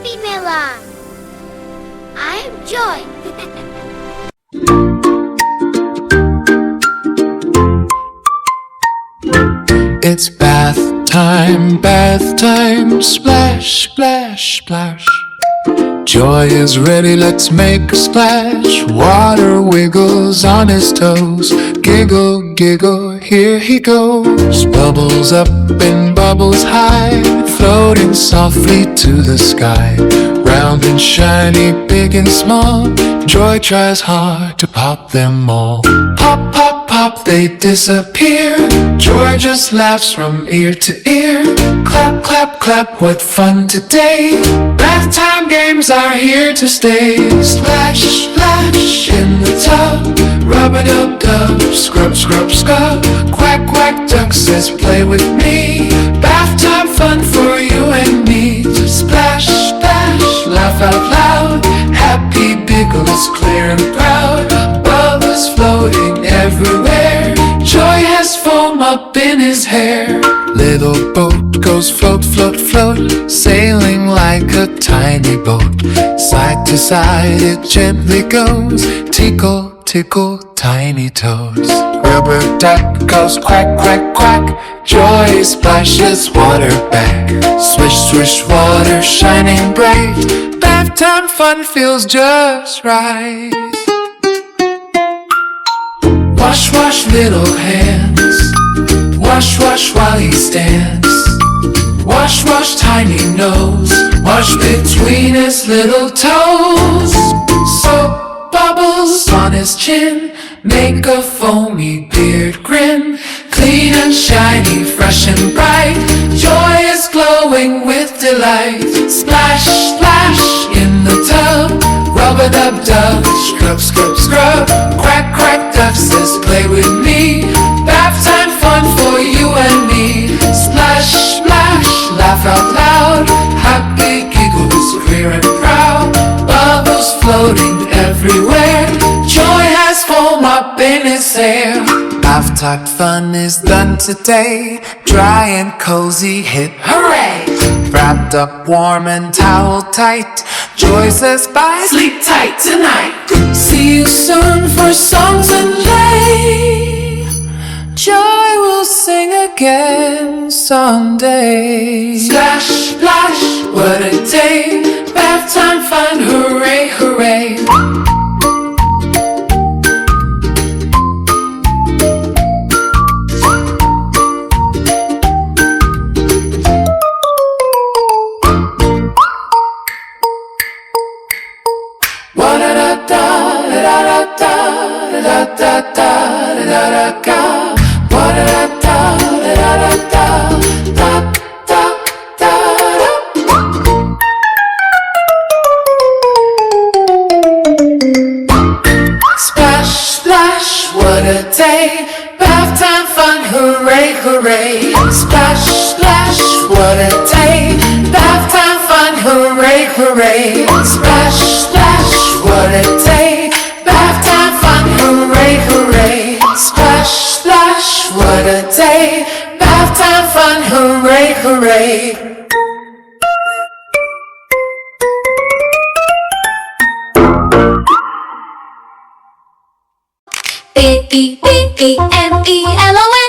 Bebemelon. I'm Joy. It's bath time, splash, splash, splash. Joy is ready, let's make a splash. Water wiggles on his toes. Giggle, giggle, here he goes. Bubbles up and bubbles high, floating softly to the sky. Round and shiny, big and small, Joy tries hard to pop them all. Pop, pop, pop, they disappear. Joy just laughs from ear to ear. Clap, clap, clap, what fun today. Bath time games are here to stay. Splash, splash in the tub. Rub-a-dub-dub, scrub, scrub, scrub. Quack, quack, duck says play with me. Bath time fun for you and me. Splash, splash, laugh out loud. Happy Biggle is clear and proud. Bubbles floating everywhere. Joy has foam up in his hair. Little boat goes float, float, float, sailing like a tiny boat. Side to side it gently goes. Tickle, tickle, tiny toes. Rubber duck goes quack, quack, quack. Joy splashes water back. Swish, swish, water shining bright. Bath time fun feels just right. Wash, wash, little hands. Wash, wash while he stands. Wash, wash, tiny nose. Wash between his little toes. Soap bubbles on his chin make a foamy beard grin. Clean and shiny, fresh and bright. Joy is glowing with delight. Splash, splash in the tub. Rub-a-dub-dub, scrub, scrub, scrub. Quack, quack, duck says play with me. Bath time fun for you and me. Splash, splash, laugh out loud. Happy giggles, clear and proud. Bubbles floating everywhere. Joy has foam up in his hair. Bath time fun is done today. Dry and cozy, hip hooray. Wrapped up warm and towel tight. Joy says bye, sleep tight tonight. See you soon for songs and play. Joy will sing again someday. Splash, splash, what a day. Bath time fun, hooray, hooray. Splash, splash, what a day. Bath time fun, hooray, hooray. Splash, splash, what a day. Bath time fun, hooray, hooray. Splash, splash, what a day. Bath time fun, hooray, hooray. Splash, splash, what a day. Bath time fun, hooray, hooray. Bebemelon.